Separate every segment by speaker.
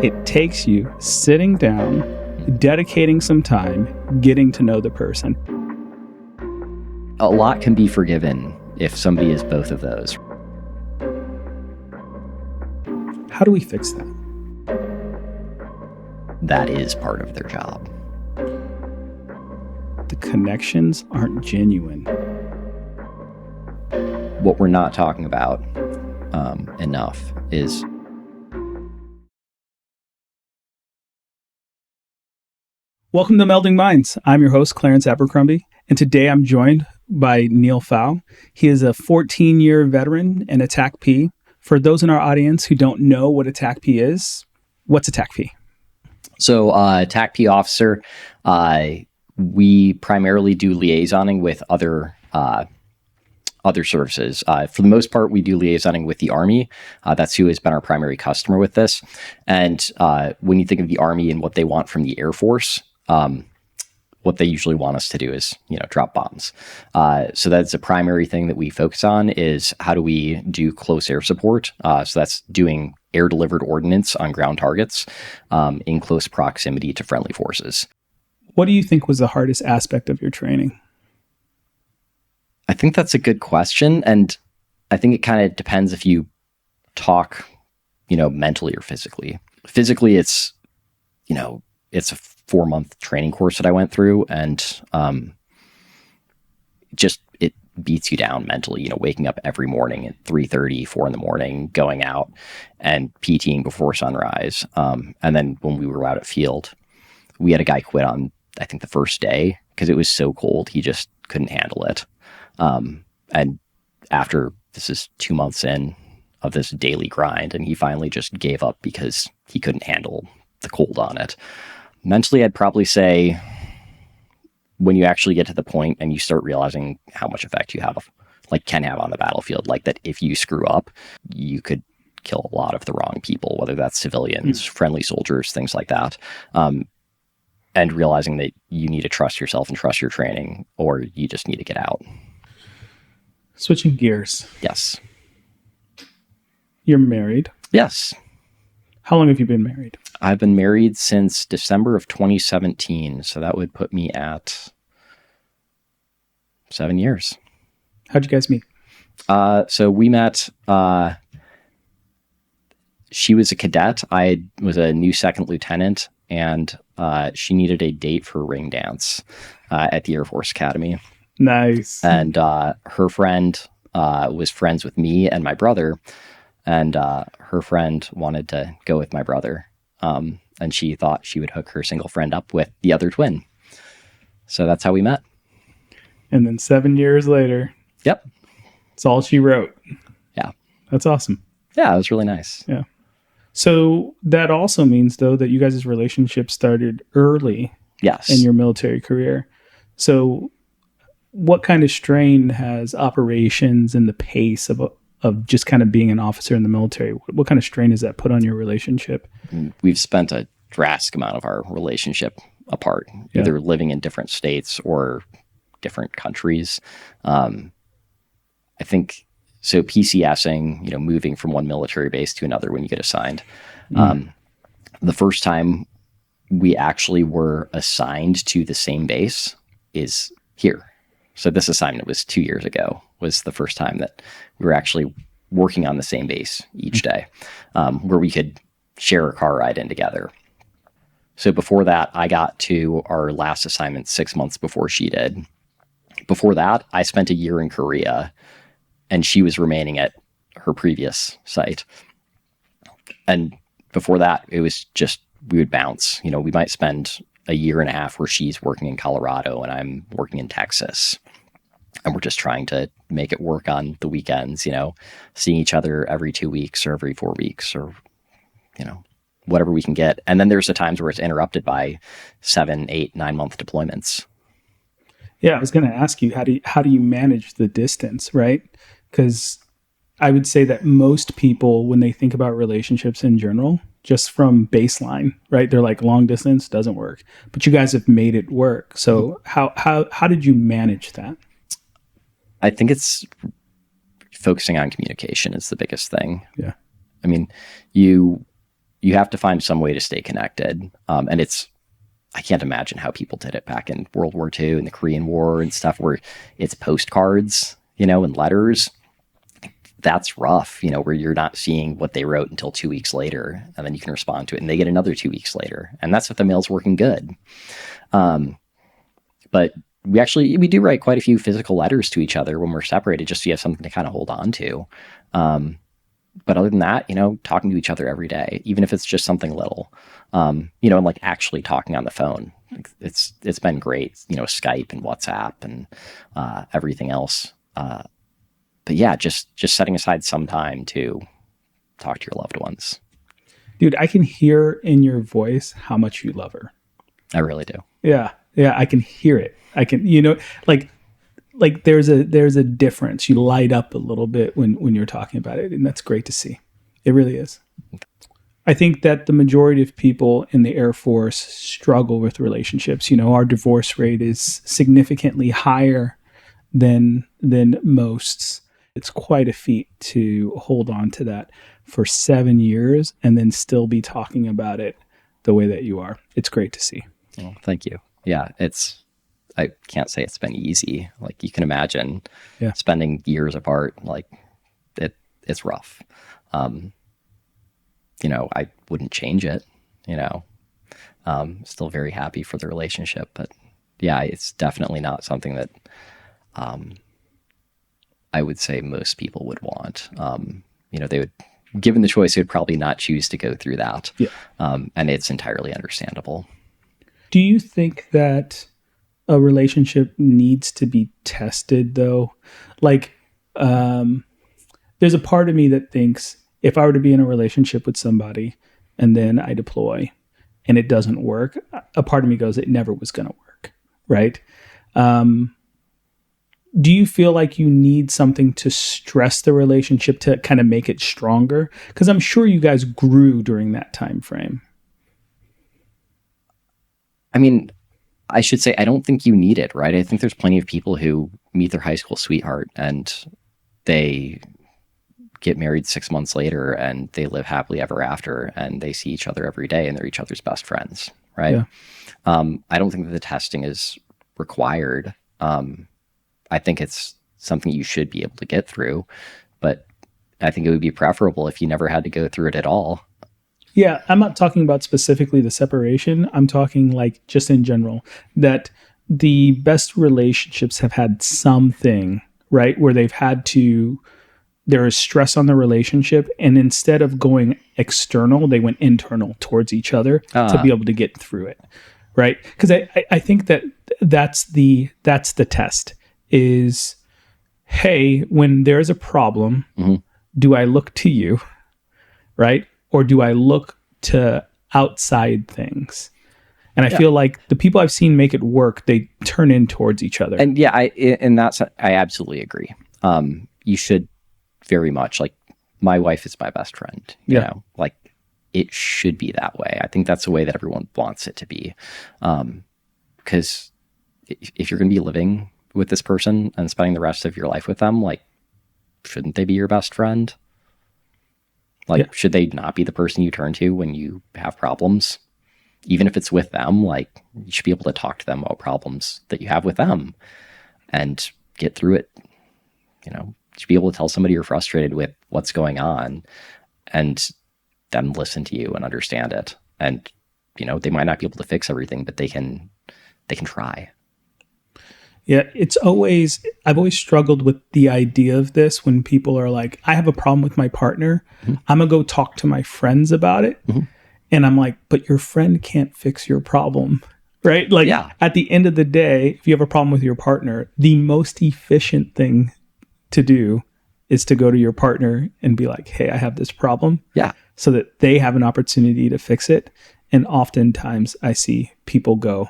Speaker 1: It takes you sitting down, dedicating some time, getting to know the person.
Speaker 2: A lot can be forgiven if somebody is both of those.
Speaker 1: How do we fix that?
Speaker 2: That is part of their job.
Speaker 1: The connections aren't genuine.
Speaker 2: What we're not talking about enough is
Speaker 1: Welcome to Melding Minds. I'm your host, Clarence Abercrombie, and today I'm joined by Neil Pfau. He is a 14-year veteran and a TACP. For those in our audience who don't know what a TACP is, what's a TACP?
Speaker 2: So TACP officer, we primarily do liaisoning with other services. For the most part, we do liaisoning with the Army. That's who has been our primary customer with this. And when you think of the Army and what they want from the Air Force, what they usually want us to do is, drop bombs. So that's a primary thing that we focus on is how do we do close air support? So that's doing air-delivered ordnance on ground targets in close proximity to friendly forces.
Speaker 1: What do you think was the hardest aspect of your training?
Speaker 2: I think that's a good question. And I think it kind of depends if you talk, mentally or physically. Physically, it's a 4-month training course that I went through, and it beats you down mentally, waking up every morning at 3:30, 4 in the morning, going out and PTing before sunrise. And then when we were out at field, we had a guy quit on, I think, the first day because it was so cold. He just couldn't handle it. And after, this is 2 months in of this daily grind, and he finally just gave up because he couldn't handle the cold on it. Mentally, I'd probably say when you actually get to the point and you start realizing how much effect you can have on the battlefield, like that if you screw up, you could kill a lot of the wrong people, whether that's civilians, friendly soldiers, things like that. And realizing that you need to trust yourself and trust your training, or you just need to get out.
Speaker 1: Switching gears.
Speaker 2: Yes.
Speaker 1: You're married.
Speaker 2: Yes.
Speaker 1: How long have you been married?
Speaker 2: I've been married since December of 2017. So that would put me at 7 years.
Speaker 1: How'd you guys meet?
Speaker 2: So we met, she was a cadet. I was a new second lieutenant, and she needed a date for a ring dance at the Air Force Academy.
Speaker 1: Nice.
Speaker 2: And her friend was friends with me and my brother, and her friend wanted to go with my brother. And she thought she would hook her single friend up with the other twin. So that's how we met.
Speaker 1: And then 7 years later.
Speaker 2: Yep.
Speaker 1: It's all she wrote.
Speaker 2: Yeah.
Speaker 1: That's awesome.
Speaker 2: Yeah, it was really nice.
Speaker 1: Yeah. So that also means, though, that you guys' relationship started early.
Speaker 2: Yes.
Speaker 1: In your military career. So what kind of strain has operations and the pace of just kind of being an officer in the military, what kind of strain has that put on your relationship?
Speaker 2: We've spent a drastic amount of our relationship apart, either living in different states or different countries. I think, so PCSing, moving from one military base to another when you get assigned. The first time we actually were assigned to the same base is here. So this assignment was 2 years ago, was the first time that we were actually working on the same base each day, where we could share a car ride in together. So before that, I got to our last assignment 6 months before she did. Before that, I spent a year in Korea, and she was remaining at her previous site. And before that, it was just, we would bounce. We might spend a year and a half where she's working in Colorado and I'm working in Texas. And we're just trying to make it work on the weekends, seeing each other every 2 weeks or every 4 weeks or, whatever we can get. And then there's the times where it's interrupted by 7, 8, 9 month deployments.
Speaker 1: Yeah, I was going to ask you, how do you manage the distance, right? Because I would say that most people, when they think about relationships in general, just from baseline, right? They're like, long distance doesn't work, but you guys have made it work. So how did you manage that?
Speaker 2: I think it's focusing on communication is the biggest thing.
Speaker 1: Yeah.
Speaker 2: I mean, you you have to find some way to stay connected. And I can't imagine how people did it back in World War II and the Korean War and stuff, where it's postcards, and letters. That's rough, where you're not seeing what they wrote until 2 weeks later, and then you can respond to it and they get another 2 weeks later. And that's if the mail's working good. But we do write quite a few physical letters to each other when we're separated, just so you have something to kind of hold on to. But other than that, talking to each other every day, even if it's just something little, and like actually talking on the phone, it's been great, Skype and WhatsApp and everything else. But yeah, just setting aside some time to talk to your loved ones.
Speaker 1: Dude, I can hear in your voice how much you love her.
Speaker 2: I really do.
Speaker 1: Yeah. Yeah. I can hear it. I can, like there's a difference. You light up a little bit when you're talking about it. And that's great to see. It really is. I think that the majority of people in the Air Force struggle with relationships. Our divorce rate is significantly higher than most. It's quite a feat to hold on to that for 7 years and then still be talking about it the way that you are. It's great to see.
Speaker 2: Well, thank you. Yeah, I can't say it's been easy. Like you can imagine spending years apart, like it's rough. I wouldn't change it, still very happy for the relationship, but yeah, it's definitely not something that, I would say most people would want. They would, given the choice, they would probably not choose to go through that.
Speaker 1: Yeah.
Speaker 2: And it's entirely understandable.
Speaker 1: Do you think that a relationship needs to be tested though? Like, there's a part of me that thinks if I were to be in a relationship with somebody and then I deploy and it doesn't work, a part of me goes, it never was going to work. Right. Do you feel like you need something to stress the relationship to kind of make it stronger? Because I'm sure you guys grew during that time frame.
Speaker 2: I mean, I should say, I don't think you need it, right? I think there's plenty of people who meet their high school sweetheart and they get married 6 months later and they live happily ever after and they see each other every day and they're each other's best friends, right? Yeah. I don't think that the testing is required. I think it's something you should be able to get through, but I think it would be preferable if you never had to go through it at all.
Speaker 1: Yeah, I'm not talking about specifically the separation. I'm talking like just in general, that the best relationships have had something, right, where there is stress on the relationship, and instead of going external, they went internal towards each other to be able to get through it, right? Because I think that's the test is, hey, when there's a problem, do I look to you, right? Or do I look to outside things? And I feel like the people I've seen make it work, they turn in towards each other.
Speaker 2: And yeah, I absolutely agree. You should very much, like, my wife is my best friend, you know, like it should be that way. I think that's the way that everyone wants it to be. Because if you're going to be living with this person and spending the rest of your life with them, like, shouldn't they be your best friend? Like, should they not be the person you turn to when you have problems? Even if it's with them, like, you should be able to talk to them about problems that you have with them and get through it. You should be able to tell somebody you're frustrated with what's going on and them listen to you and understand it. And, they might not be able to fix everything, but they can try.
Speaker 1: Yeah, I've always struggled with the idea of this when people are like, I have a problem with my partner. I'm going to go talk to my friends about it. And I'm like, but your friend can't fix your problem, right? Like, at the end of the day, if you have a problem with your partner, the most efficient thing to do is to go to your partner and be like, hey, I have this problem. Yeah. So that they have an opportunity to fix it. And oftentimes I see people go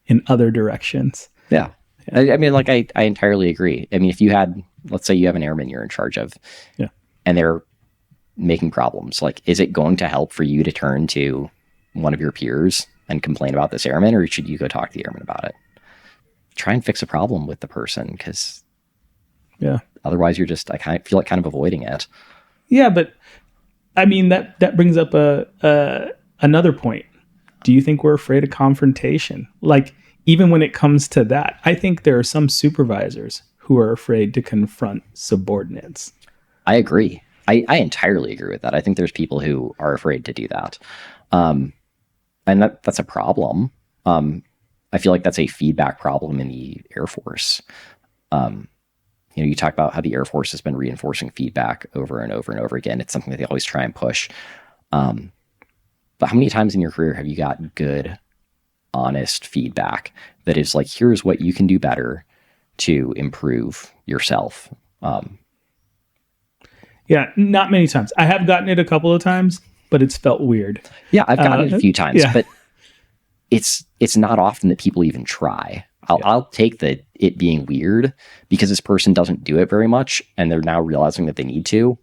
Speaker 1: in other directions.
Speaker 2: Yeah. I mean, like, I entirely agree. I mean, if you had, let's say you have an airman you're in charge of, and they're making problems, like, is it going to help for you to turn to one of your peers and complain about this airman, or should you go talk to the airman about it? Try and fix a problem with the person, because otherwise you're just, I feel like kind of avoiding it.
Speaker 1: Yeah, but I mean, that brings up another point. Do you think we're afraid of confrontation? Like, even when it comes to that, I think there are some supervisors who are afraid to confront subordinates.
Speaker 2: I agree. I entirely agree with that. I think there's people who are afraid to do that. And that's a problem. I feel like that's a feedback problem in the Air Force. You talk about how the Air Force has been reinforcing feedback over and over and over again. It's something that they always try and push. But how many times in your career have you got good, honest feedback that is like, here's what you can do better to improve yourself?
Speaker 1: Yeah, not many times. I have gotten it a couple of times, but it's felt weird.
Speaker 2: Yeah, I've gotten it a few times, but it's not often that people even try. I'll take it being weird because this person doesn't do it very much and they're now realizing that they need to,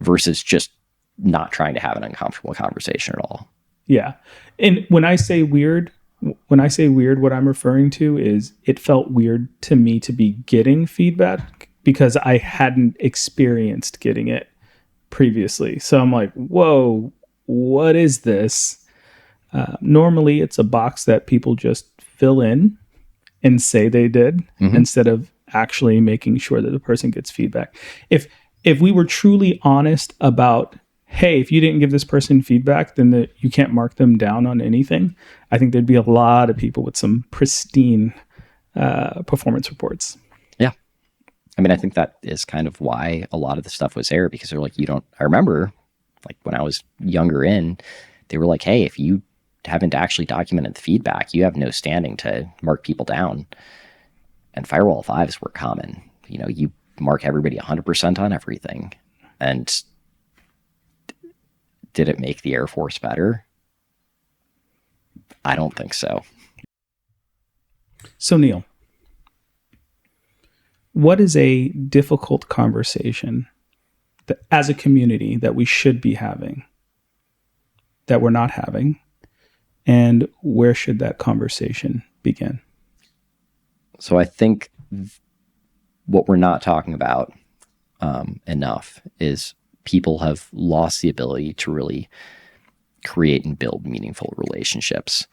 Speaker 2: versus just not trying to have an uncomfortable conversation at all.
Speaker 1: Yeah. And when I say weird, what I'm referring to is it felt weird to me to be getting feedback because I hadn't experienced getting it previously. So I'm like, whoa, what is this? Normally it's a box that people just fill in and say they did instead of actually making sure that the person gets feedback. If we were truly honest about, hey, if you didn't give this person feedback, then you can't mark them down on anything, I think there'd be a lot of people with some pristine performance reports.
Speaker 2: Yeah. I mean, I think that is kind of why a lot of the stuff was there, because they're like, I remember like when I was younger they were like, hey, if you haven't actually documented the feedback, you have no standing to mark people down. And firewall 5s were common. You mark everybody 100% on everything. And did it make the Air Force better? I don't think so.
Speaker 1: So Neil, what is a difficult conversation that, as a community, that we should be having, that we're not having? And where should that conversation begin?
Speaker 2: So I think what we're not talking about enough is people have lost the ability to really create and build meaningful relationships.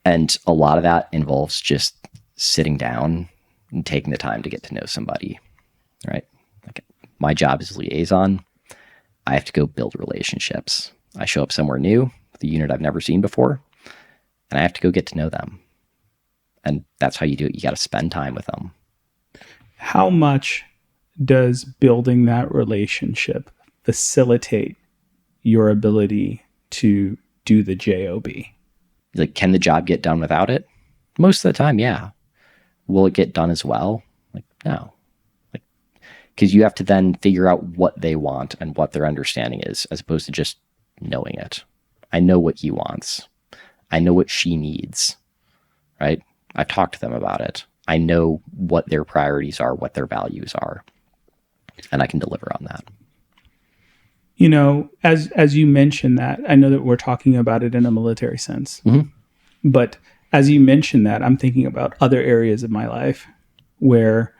Speaker 2: And a lot of that involves just sitting down and taking the time to get to know somebody, right? Like, my job is liaison. I have to go build relationships. I show up somewhere new with a unit I've never seen before, and I have to go get to know them. And that's how you do it. You got to spend time with them.
Speaker 1: How much does building that relationship facilitate your ability to do the job?
Speaker 2: Like, can the job get done without it? Most of the time, yeah. Will it get done as well? Like, no. Like, because you have to then figure out what they want and what their understanding is, as opposed to just knowing it. I know what he wants. I know what she needs, right? I've talked to them about it. I know what their priorities are, what their values are, and I can deliver on that.
Speaker 1: As you mentioned that, I know that we're talking about it in a military sense, but as you mentioned that, I'm thinking about other areas of my life where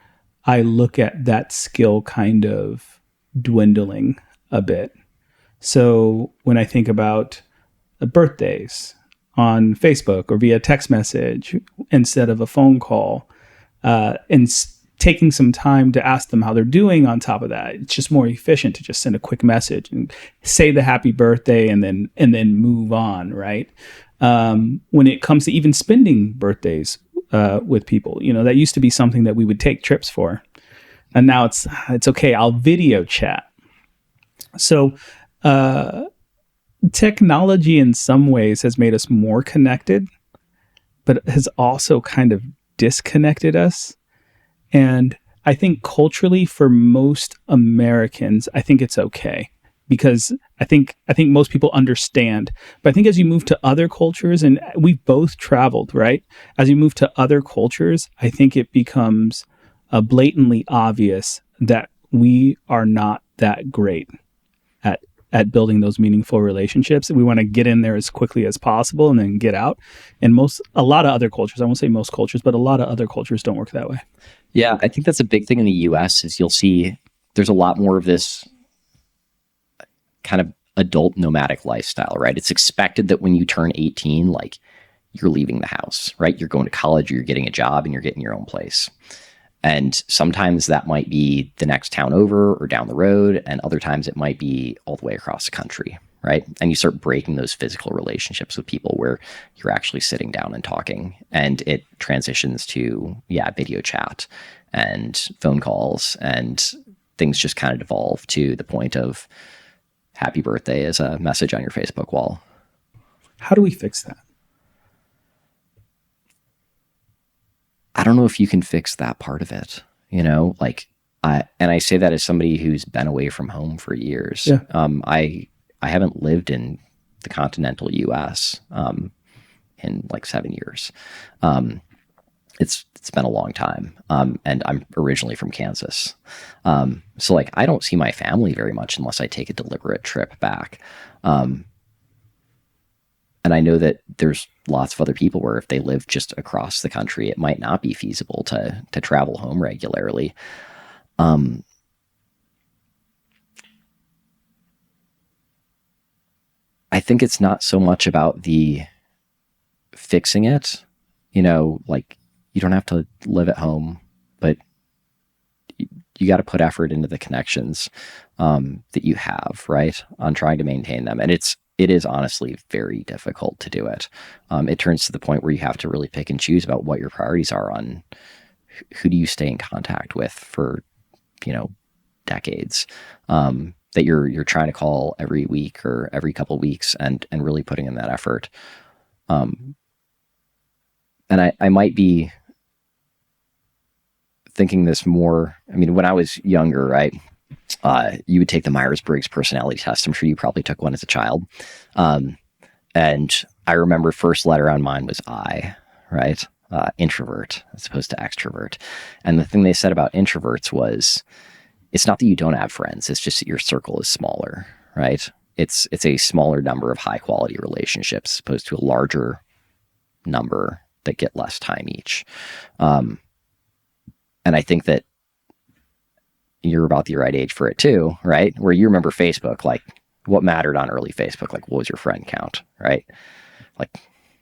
Speaker 1: I look at that skill kind of dwindling a bit. So when I think about birthdays on Facebook or via text message instead of a phone call, and taking some time to ask them how they're doing on top of that, it's just more efficient to just send a quick message and say the happy birthday and then move on, right? When it comes to even spending birthdays with people, that used to be something that we would take trips for, and now it's okay, I'll video chat. So technology in some ways has made us more connected, but it has also kind of disconnected us. And I think culturally, for most Americans, I think it's okay, because I think most people understand. But I think as you move to other cultures, and we've both traveled, right? As you move to other cultures, I think it becomes blatantly obvious that we are not that great at building those meaningful relationships. We want to get in there as quickly as possible and then get out. And a lot of other cultures, I won't say most cultures, but a lot of other cultures don't work that way.
Speaker 2: Yeah, I think that's a big thing in the US is you'll see there's a lot more of this kind of adult nomadic lifestyle, right? It's expected that when you turn 18, like you're leaving the house, right? You're going to college, or you're getting a job, and you're getting your own place. And sometimes that might be the next town over or down the road. And other times it might be all the way across the country, right? And you start breaking those physical relationships with people where you're actually sitting down and talking. And it transitions to, video chat and phone calls, and things just kind of devolve to the point of happy birthday as a message on your Facebook wall.
Speaker 1: How do we fix that?
Speaker 2: I don't know if you can fix that part of it, and I say that as somebody who's been away from home for years.
Speaker 1: Yeah.
Speaker 2: I haven't lived in the continental US in like 7 years. It's been a long time. And I'm originally from Kansas. So like, I don't see my family very much unless I take a deliberate trip back. And I know that there's lots of other people where if they live just across the country, it might not be feasible to travel home regularly. I think it's not so much about the fixing it, like you don't have to live at home, but you got to put effort into the connections that you have, right, on trying to maintain them. And it is honestly very difficult to do it. It turns to the point where you have to really pick and choose about what your priorities are on who do you stay in contact with for, decades, that you're trying to call every week or every couple of weeks and really putting in that effort. And I might be thinking this more, when I was younger, right? You would take the Myers-Briggs personality test. I'm sure you probably took one as a child. And I remember first letter on mine was I, right? Introvert as opposed to extrovert. And the thing they said about introverts was, it's not that you don't have friends. It's just that your circle is smaller, right? It's a smaller number of high quality relationships as opposed to a larger number that get less time each. And I think that you're about the right age for it too, right? Where you remember Facebook, like what mattered on early Facebook, like what was your friend count, right? Like,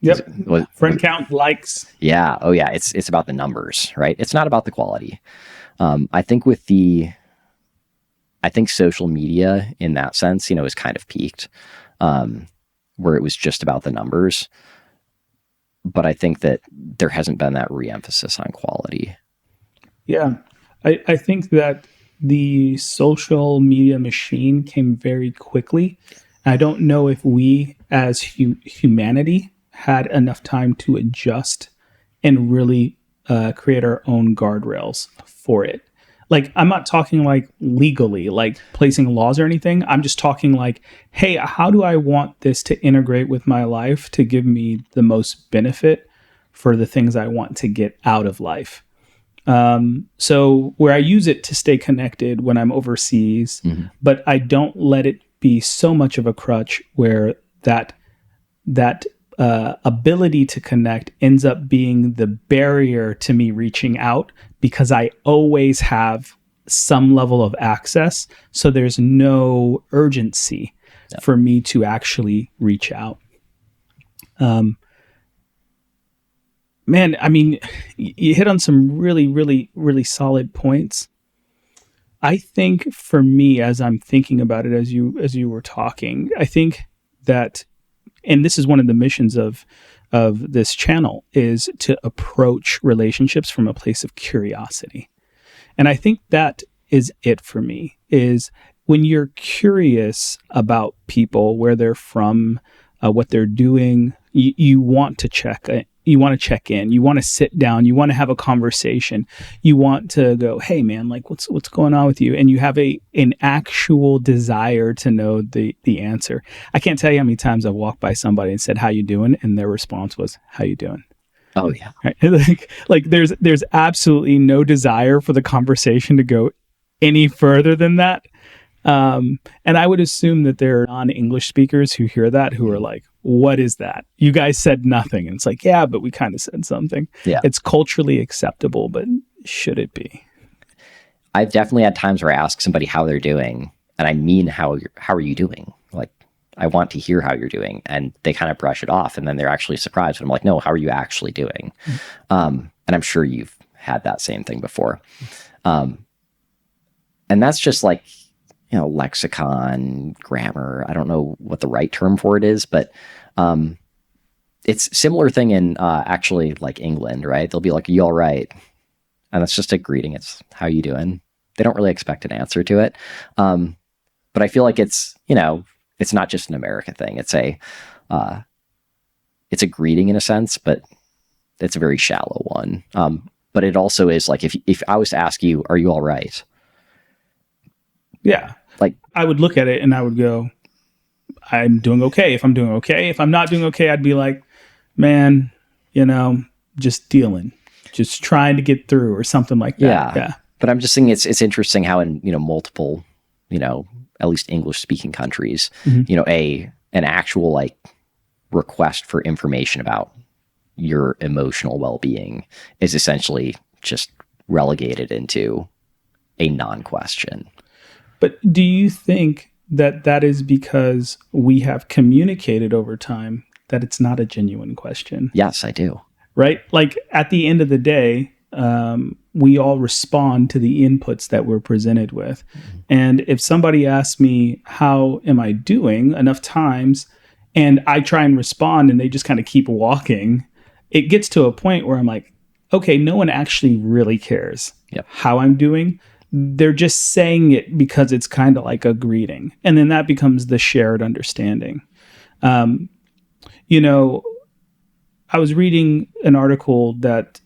Speaker 1: yep, friend count, likes.
Speaker 2: Yeah. Oh yeah. It's about the numbers, right? It's not about the quality. I think social media in that sense, is kind of peaked, where it was just about the numbers. But I think that there hasn't been that re-emphasis on quality.
Speaker 1: Yeah. I think that the social media machine came very quickly. I don't know if we as humanity had enough time to adjust and really create our own guardrails for it. Like, I'm not talking like legally, like placing laws or anything. I'm just talking like, hey, how do I want this to integrate with my life to give me the most benefit for the things I want to get out of life? So where I use it to stay connected when I'm overseas, but I don't let it be so much of a crutch where that ability to connect ends up being the barrier to me reaching out, because I always have some level of access. So there's no urgency for me to actually reach out. Man, you hit on some really, really, really solid points. I think for me, as I'm thinking about it, as you were talking, I think that, and this is one of the missions of this channel, is to approach relationships from a place of curiosity. And I think that is it for me, is when you're curious about people, where they're from, what they're doing, you want to check in. You want to sit down, you want to have a conversation. You want to go, hey man, like what's going on with you? And you have an actual desire to know the answer. I can't tell you how many times I've walked by somebody and said, how you doing? And their response was, how you doing?
Speaker 2: Oh yeah.
Speaker 1: Right? like there's absolutely no desire for the conversation to go any further than that. And I would assume that there are non-English speakers who hear that, who are like, what is that? You guys said nothing. And it's like, yeah, but we kind of said something.
Speaker 2: Yeah.
Speaker 1: It's culturally acceptable, but should it be?
Speaker 2: I've definitely had times where I ask somebody how they're doing, and I mean, how are you doing? Like, I want to hear how you're doing. And they kind of brush it off, and then they're actually surprised. But I'm like, no, how are you actually doing? And I'm sure you've had that same thing before. And that's just like, lexicon, grammar. I don't know what the right term for it is, but it's a similar thing in actually like England, right? They'll be like, "Are you all right?" And that's just a greeting. It's how you doing. They don't really expect an answer to it. But I feel like it's not just an American thing. It's a greeting in a sense, but it's a very shallow one. But it also is like, if I was to ask you, "Are you all right?"
Speaker 1: Yeah.
Speaker 2: Like,
Speaker 1: I would look at it and I would go, "I'm doing okay." If I'm doing okay, if I'm not doing okay, I'd be like, "Man, just dealing, just trying to get through," or something like that. Yeah.
Speaker 2: But I'm just saying it's interesting how in, multiple, at least English speaking countries, an actual like request for information about your emotional well-being is essentially just relegated into a non-question.
Speaker 1: But do you think that is because we have communicated over time that it's not a genuine question?
Speaker 2: Yes, I do.
Speaker 1: Right? Like, at the end of the day, we all respond to the inputs that we're presented with. Mm-hmm. And if somebody asks me, "How am I doing?" enough times, and I try and respond and they just kind of keep walking, it gets to a point where I'm like, okay, no one actually really cares how I'm doing. They're just saying it because it's kind of like a greeting. And then that becomes the shared understanding. I was reading an article that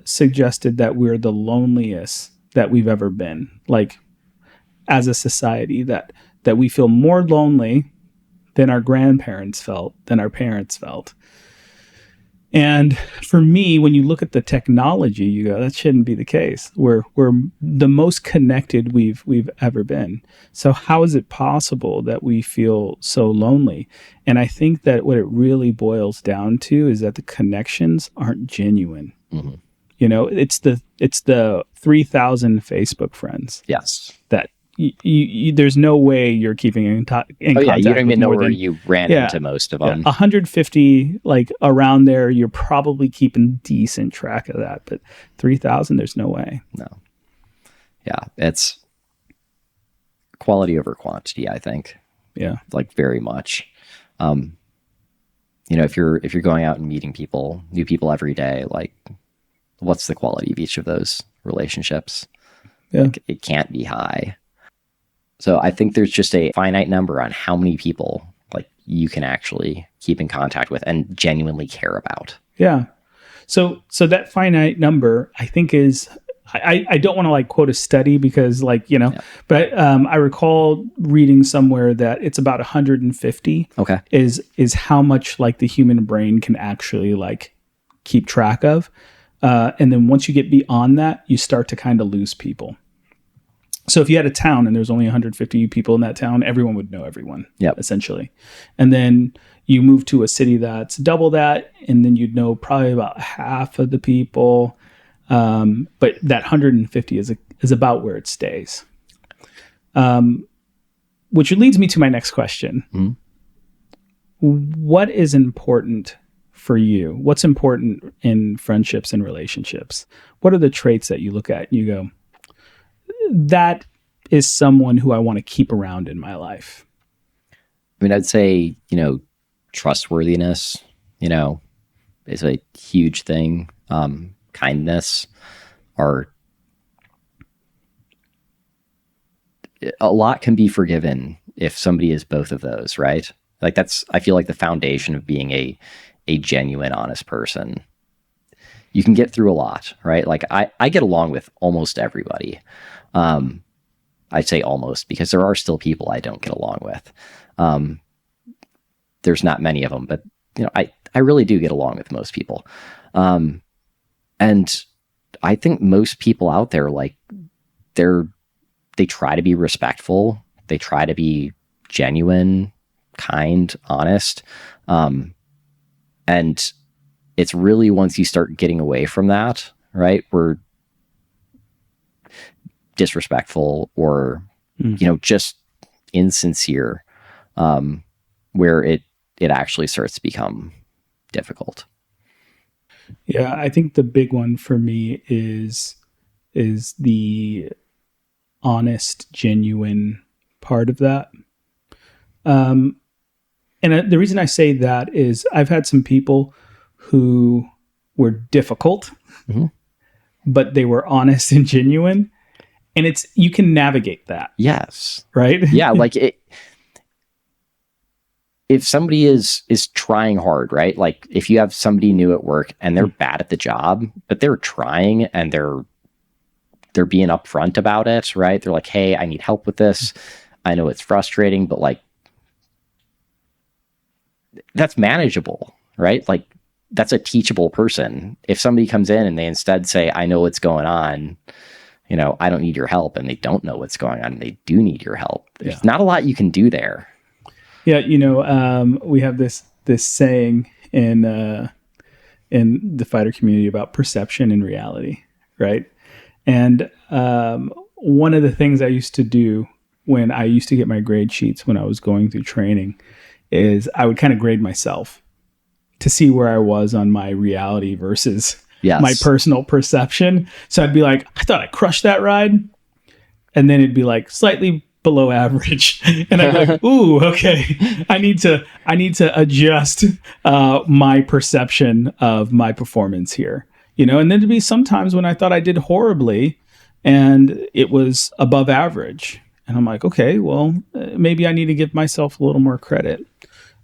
Speaker 1: suggested that we're the loneliest that we've ever been, like, as a society, that we feel more lonely than our grandparents felt, than our parents felt. And for me, when you look at the technology, you go, that shouldn't be the case. We're the most connected we've ever been. So how is it possible that we feel so lonely? And I think that what it really boils down to is that the connections aren't genuine. Mm-hmm. It's the 3,000 Facebook friends.
Speaker 2: Yes.
Speaker 1: That there's no way you're keeping in contact.
Speaker 2: You don't even know where you ran into most of them.
Speaker 1: 150, like, around there, you're probably keeping decent track of that. But 3,000, there's no way.
Speaker 2: No. Yeah, it's quality over quantity, I think.
Speaker 1: Yeah,
Speaker 2: like, very much. If you're going out and meeting new people every day, like, what's the quality of each of those relationships?
Speaker 1: Yeah,
Speaker 2: like, it can't be high. So I think there's just a finite number on how many people, like, you can actually keep in contact with and genuinely care about.
Speaker 1: Yeah. So that finite number, I think, is, I don't want to, like, quote a study because, like, but I recall reading somewhere that it's about 150.
Speaker 2: Okay.
Speaker 1: Is how much, like, the human brain can actually, like, keep track of. And then once you get beyond that, you start to kind of lose people. So if you had a town and there's only 150 people in that town, everyone would know everyone, essentially. And then you move to a city that's double that, and then you'd know probably about half of the people. But that 150 is about where it stays. Which leads me to my next question. Mm-hmm. What is important for you? What's important in friendships and relationships? What are the traits that you look at and you go, that is someone who I want to keep around in my life?
Speaker 2: I mean, I'd say, trustworthiness, is a huge thing. Kindness a lot can be forgiven if somebody is both of those, right? Like, I feel like the foundation of being a genuine, honest person. You can get through a lot, right? Like, I get along with almost everybody. I'd say almost, because there are still people I don't get along with. There's not many of them, but I really do get along with most people. And I think most people out there, like, they try to be respectful. They try to be genuine, kind, honest. And it's really once you start getting away from that, right, where disrespectful or just insincere, where it actually starts to become difficult.
Speaker 1: Yeah, I think the big one for me is the honest, genuine part of that. And the reason I say that is I've had some people who were difficult, but they were honest and genuine. And you can navigate that.
Speaker 2: Yes.
Speaker 1: Right?
Speaker 2: Yeah. Like if somebody is trying hard, right? Like if you have somebody new at work and they're bad at the job, but they're trying and they're being upfront about it, right? They're like, hey, I need help with this. I know it's frustrating, but like, that's manageable, right? Like that's a teachable person. If somebody comes in and they instead say, I know what's going on, I don't need your help, and they don't know what's going on and they do need your help, there's not a lot you can do there.
Speaker 1: Yeah. We have this saying in the fighter community about perception and reality, right? And one of the things I used to do when I used to get my grade sheets when I was going through training is I would kind of grade myself to see where I was on my reality versus my personal perception. So I'd be like, I thought I crushed that ride. And then it'd be like slightly below average. And I'd be like, ooh, okay. I need to adjust my perception of my performance here. And then there'd be sometimes when I thought I did horribly and it was above average. And I'm like, okay, well, maybe I need to give myself a little more credit.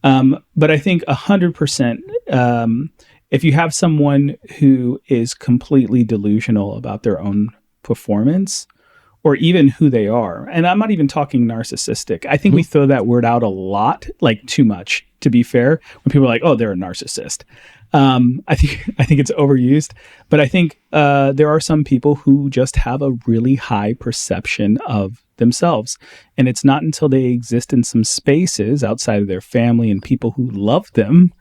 Speaker 1: But I think 100%, if you have someone who is completely delusional about their own performance or even who they are, and I'm not even talking narcissistic. I think we throw that word out a lot, like too much, to be fair, when people are like, oh, they're a narcissist. I think it's overused, but I think there are some people who just have a really high perception of themselves. And it's not until they exist in some spaces outside of their family and people who love them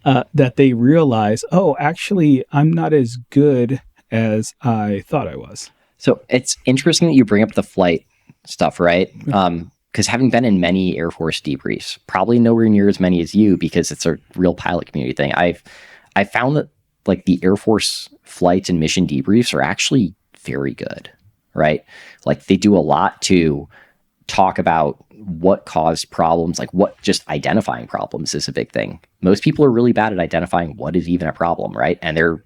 Speaker 1: that they realize, oh, actually, I'm not as good as I thought I was.
Speaker 2: So it's interesting that you bring up the flight stuff, right? Because having been in many Air Force debriefs, probably nowhere near as many as you, because it's a real pilot community thing. I found that like the Air Force flights and mission debriefs are actually very good, right? Like they do a lot to talk about what caused problems, like what just identifying problems is a big thing. Most people are really bad at identifying what is even a problem, right? And they're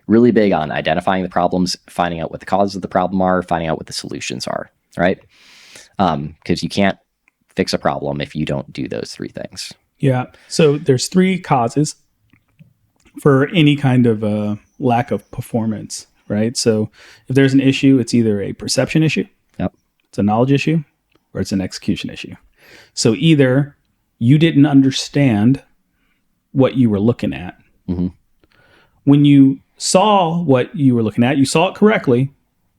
Speaker 2: really big on identifying the problems, finding out what the causes of the problem are, finding out what the solutions are, right? Because you can't fix a problem if you don't do those three things.
Speaker 1: Yeah. So there's three causes for any kind of lack of performance, right? So if there's an issue, it's either a perception issue, it's a knowledge issue, or it's an execution issue. So either you didn't understand what you were looking at. When you saw what you were looking at, you saw it correctly.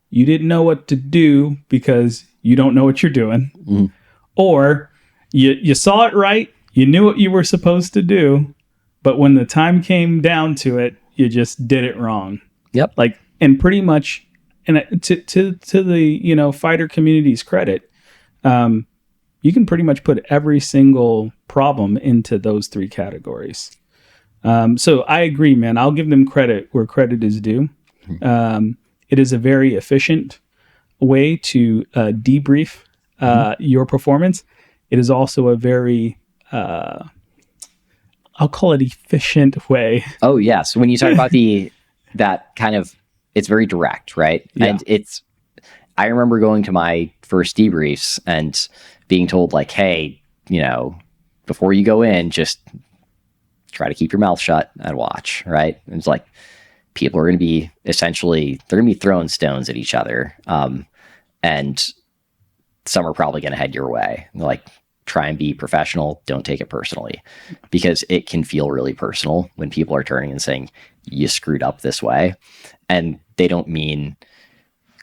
Speaker 1: You didn't know what to do because you don't know what you're doing. Or you saw it right, you knew what you were supposed to do, but when the time came down to it, you just did it wrong. Like, and pretty much, and to the fighter community's credit, you can pretty much put every single problem into those three categories. So I agree, man. I'll give them credit where credit is due. It is a very efficient way to debrief your performance. It is also a very I'll call it efficient way.
Speaker 2: Oh, yeah. So when you talk about that kind of, it's very direct, right?
Speaker 1: Yeah.
Speaker 2: And I remember going to my first debriefs and being told like, hey, before you go in, just try to keep your mouth shut and watch, right? And it's like, people are going to be they're going to be throwing stones at each other. And some are probably going to head your way. Like, try and be professional. Don't take it personally, because it can feel really personal when people are turning and saying, you screwed up this way. And they don't mean,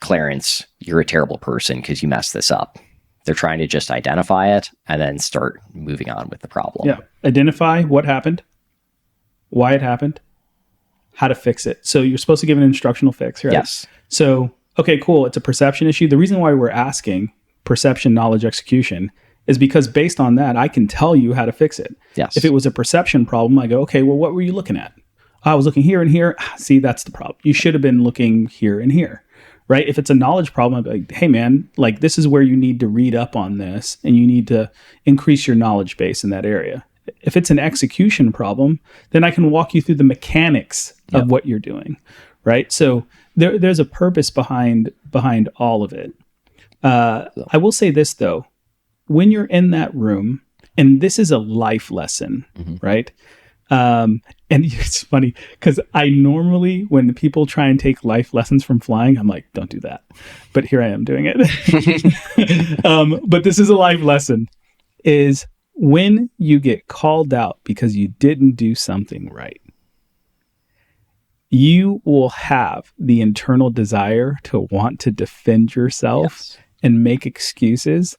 Speaker 2: Clarence, you're a terrible person because you messed this up. They're trying to just identify it and then start moving on with the problem.
Speaker 1: Yeah. Identify what happened, why it happened, how to fix it. So you're supposed to give an instructional fix, right?
Speaker 2: Yes.
Speaker 1: So, okay, cool. It's a perception issue. The reason why we're asking perception, knowledge, execution is because based on that, I can tell you how to fix it.
Speaker 2: Yes.
Speaker 1: If it was a perception problem, I go, okay, well, what were you looking at? I was looking here and here. See, that's the problem. You should have been looking here and here, right? If it's a knowledge problem, I'd be like, hey man, like this is where you need to read up on this and you need to increase your knowledge base in that area. If it's an execution problem, then I can walk you through the mechanics of what you're doing, right? So there's a purpose behind all of it. I will say this though, when you're in that room, and this is a life lesson, right? And it's funny because I normally, when people try and take life lessons from flying, I'm like, don't do that. But here I am doing it. But this is a life lesson, is when you get called out because you didn't do something right, you will have the internal desire to want to defend yourself and make excuses.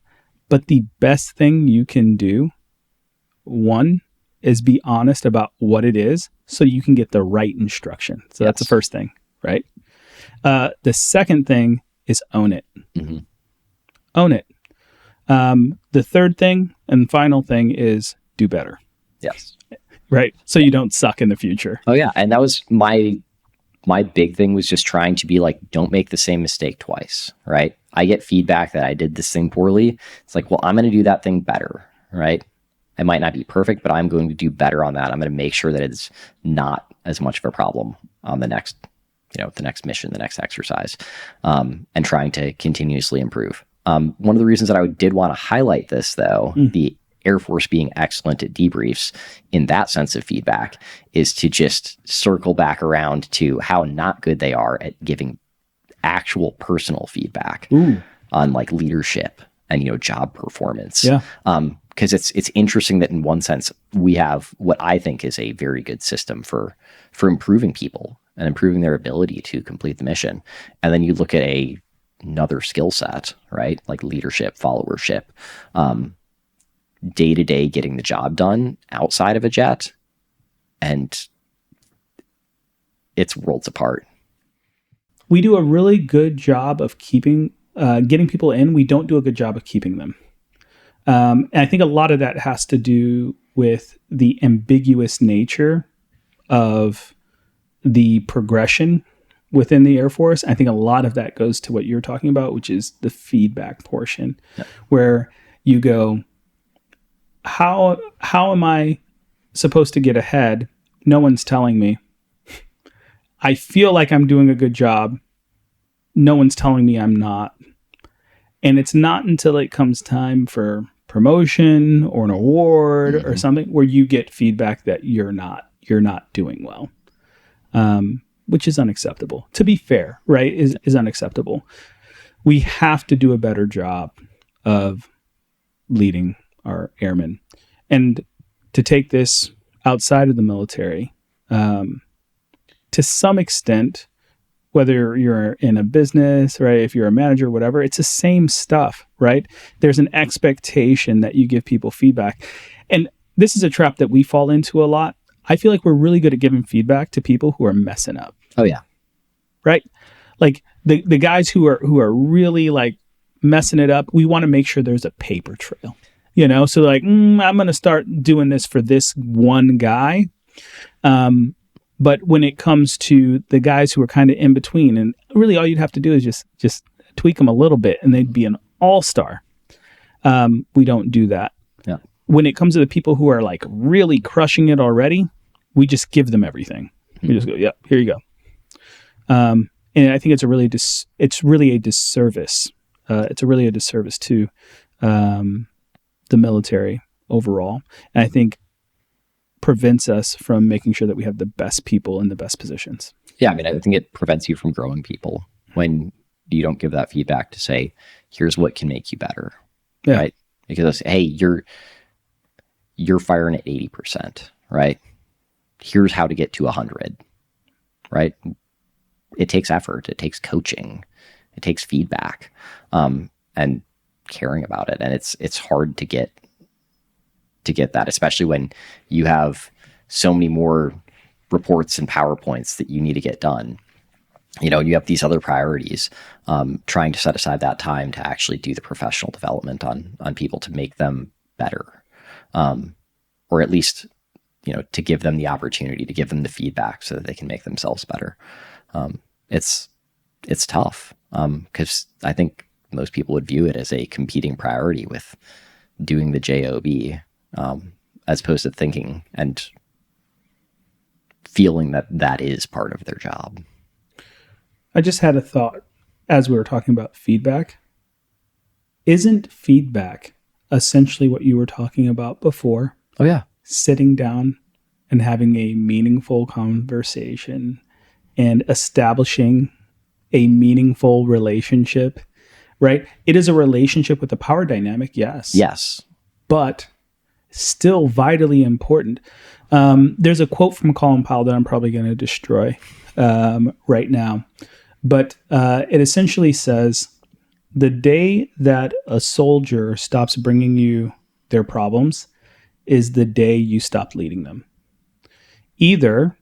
Speaker 1: But the best thing you can do, one, is be honest about what it is so you can get the right instruction. So that's the first thing, right? The second thing is own it. Own it. The third thing and final thing is do better.
Speaker 2: Yes.
Speaker 1: Right. So you don't suck in the future.
Speaker 2: Oh yeah. And that was my big thing, was just trying to be like, don't make the same mistake twice. Right. I get feedback that I did this thing poorly. It's like, well, I'm going to do that thing better. Right. It might not be perfect, but I'm going to do better on that. I'm going to make sure that it's not as much of a problem on the next mission, the next exercise, and trying to continuously improve. One of the reasons that I did want to highlight this, though, the Air Force being excellent at debriefs in that sense of feedback, is to just circle back around to how not good they are at giving actual personal feedback on like leadership and, job performance.
Speaker 1: Yeah.
Speaker 2: Because it's interesting that in one sense we have what I think is a very good system for improving people and improving their ability to complete the mission. And then you look at another skill set, right? Like leadership, followership, day-to-day getting the job done outside of a jet, and it's worlds apart.
Speaker 1: We do a really good job of getting people in. We don't do a good job of keeping them. And I think a lot of that has to do with the ambiguous nature of the progression within the Air Force. I think a lot of that goes to what you're talking about, which is the feedback portion, where you go, how am I supposed to get ahead? No one's telling me. I feel like I'm doing a good job. No one's telling me I'm not. And it's not until it comes time for promotion or an award or something where you get feedback that you're not doing well, which is unacceptable. To be fair, right, is unacceptable. We have to do a better job of leading our airmen. And to take this outside of the military, to some extent, whether you're in a business, right, if you're a manager, whatever, it's the same stuff, right? There's an expectation that you give people feedback. And this is a trap that we fall into a lot. I feel like we're really good at giving feedback to people who are messing up.
Speaker 2: Oh yeah.
Speaker 1: Right? Like the guys who are really like messing it up, we want to make sure there's a paper trail. So like, I'm going to start doing this for this one guy. But when it comes to the guys who are kind of in between, and really all you'd have to do is just tweak them a little bit and they'd be an all-star. We don't do that.
Speaker 2: Yeah.
Speaker 1: When it comes to the people who are like really crushing it already, we just give them everything. We just go, yep, here you go. And I think it's really a disservice. It's really a disservice to the military overall. And I think prevents us from making sure that we have the best people in the best positions.
Speaker 2: Yeah, I mean, I think it prevents you from growing people when you don't give that feedback to say, here's what can make you better, right? Because, hey, you're firing at 80%, right? Here's how to get to 100, right? It takes effort. It takes coaching. It takes feedback, and caring about it. And it's hard to get that, especially when you have so many more reports and PowerPoints that you need to get done. you have these other priorities, trying to set aside that time to actually do the professional development on people to make them better, or at least, to give them the opportunity, to give them the feedback so that they can make themselves better. It's tough, because I think most people would view it as a competing priority with doing the job, as opposed to thinking and feeling that is part of their job.
Speaker 1: I just had a thought as we were talking about feedback. Isn't feedback essentially what you were talking about before?
Speaker 2: Oh, yeah.
Speaker 1: Sitting down and having a meaningful conversation and establishing a meaningful relationship, right? It is a relationship with a power dynamic, yes.
Speaker 2: Yes.
Speaker 1: But still vitally important. There's a quote from Colin Powell that I'm probably going to destroy right now. But it essentially says, the day that a soldier stops bringing you their problems is the day you stop leading them. Either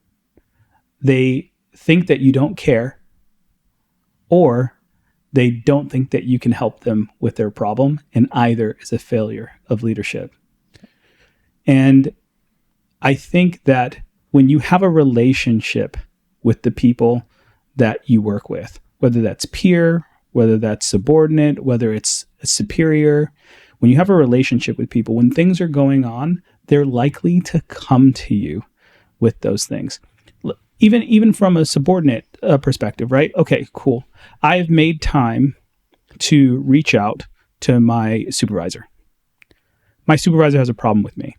Speaker 1: they think that you don't care, or they don't think that you can help them with their problem, and either is a failure of leadership. And I think that when you have a relationship with the people that you work with, whether that's peer, whether that's subordinate, whether it's a superior, when you have a relationship with people, when things are going on, they're likely to come to you with those things. Even from a subordinate perspective, right? Okay, cool. I've made time to reach out to my supervisor. My supervisor has a problem with me.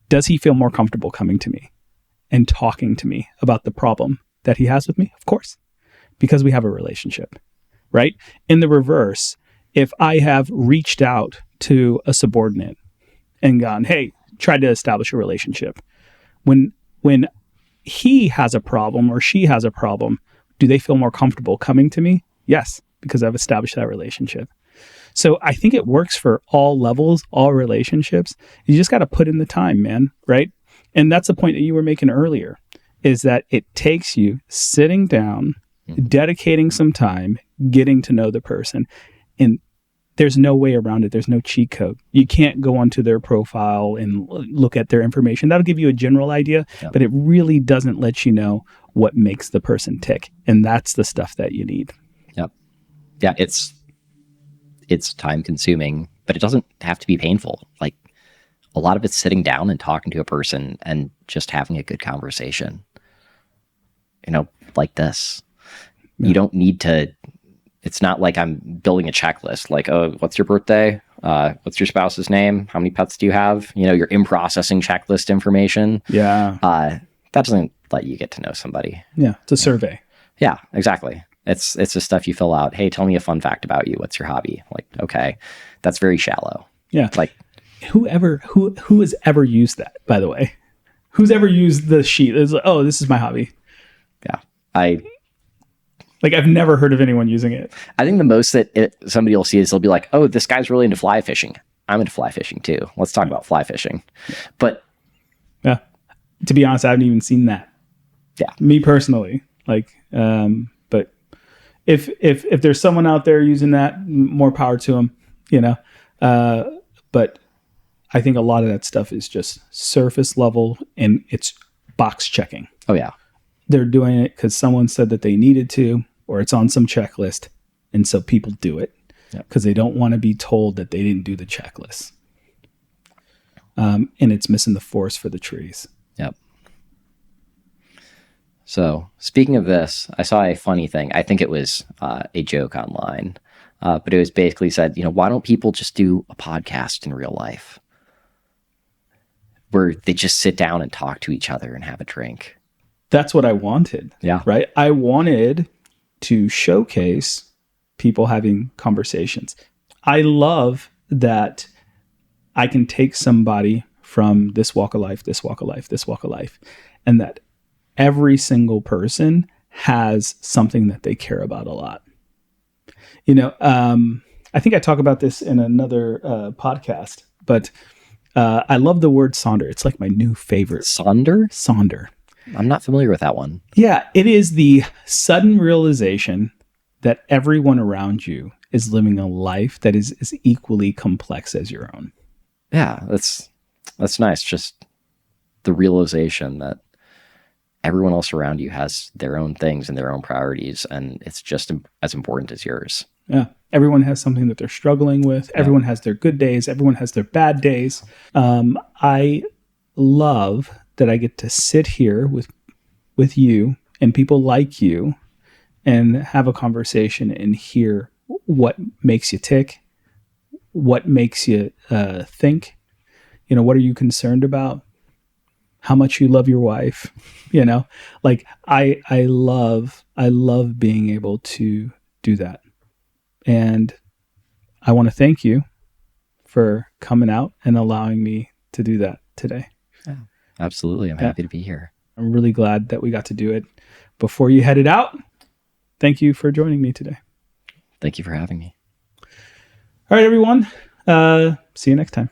Speaker 1: Does he feel more comfortable coming to me and talking to me about the problem that he has with me? Of course, because we have a relationship, right? In the reverse, if I have reached out to a subordinate and gone, hey, tried to establish a relationship, when he has a problem or she has a problem, do they feel more comfortable coming to me? Yes, because I've established that relationship. So I think it works for all levels, all relationships. You just got to put in the time, man, right? And that's the point that you were making earlier, is that it takes you sitting down, dedicating some time, getting to know the person. And there's no way around it. There's no cheat code. You can't go onto their profile and look at their information. That'll give you a general idea, but it really doesn't let you know what makes the person tick. And that's the stuff that you need.
Speaker 2: Yep. Yeah, it's time consuming, but it doesn't have to be painful. Like, a lot of it's sitting down and talking to a person and just having a good conversation, like this. Yeah. You don't need to, it's not like I'm building a checklist, like, oh, what's your birthday? What's your spouse's name? How many pets do you have? Your in-processing checklist information.
Speaker 1: Yeah.
Speaker 2: That doesn't let you get to know somebody.
Speaker 1: Yeah. It's a survey.
Speaker 2: Yeah, exactly. It's the stuff you fill out. Hey, tell me a fun fact about you. What's your hobby? Like, okay, that's very shallow.
Speaker 1: Yeah.
Speaker 2: Like,
Speaker 1: who has ever used that, by the way? Who's ever used the sheet? It's like, oh, this is my hobby.
Speaker 2: Yeah.
Speaker 1: I've never heard of anyone using it.
Speaker 2: I think the most that somebody will see is they'll be like, oh, this guy's really into fly fishing. I'm into fly fishing too. Let's talk about fly fishing. But
Speaker 1: yeah, to be honest, I haven't even seen that.
Speaker 2: Yeah.
Speaker 1: Me personally. But if there's someone out there using that, more power to them, but I think a lot of that stuff is just surface level and it's box checking.
Speaker 2: Oh yeah.
Speaker 1: They're doing it because someone said that they needed to, or it's on some checklist. And so people do it because they don't want to be told that they didn't do the checklist. And it's missing the forest for the trees.
Speaker 2: Yep. So speaking of this, I saw a funny thing. I think it was a joke online, but it was basically said, why don't people just do a podcast in real life where they just sit down and talk to each other and have a drink?
Speaker 1: That's what I wanted.
Speaker 2: Yeah.
Speaker 1: Right. I wanted to showcase people having conversations. I love that I can take somebody from this walk of life, this walk of life, this walk of life, and that every single person has something that they care about a lot. I think I talk about this in another podcast, but I love the word Sonder. It's like my new favorite.
Speaker 2: Sonder?
Speaker 1: Sonder.
Speaker 2: I'm not familiar with that one.
Speaker 1: Yeah, it is the sudden realization that everyone around you is living a life that is as equally complex as your own.
Speaker 2: Yeah, that's nice. Just the realization that everyone else around you has their own things and their own priorities, and it's just as important as yours.
Speaker 1: Yeah. Everyone has something that they're struggling with.
Speaker 2: Yeah.
Speaker 1: Everyone has their good days. Everyone has their bad days. I love that I get to sit here with you and people like you and have a conversation and hear what makes you tick, what makes you think. What are you concerned about? How much you love your wife? Like I love being able to do that. And I want to thank you for coming out and allowing me to do that today.
Speaker 2: Yeah, absolutely. I'm happy to be here.
Speaker 1: I'm really glad that we got to do it. Before you headed out, thank you for joining me today.
Speaker 2: Thank you for having me.
Speaker 1: All right, everyone. See you next time.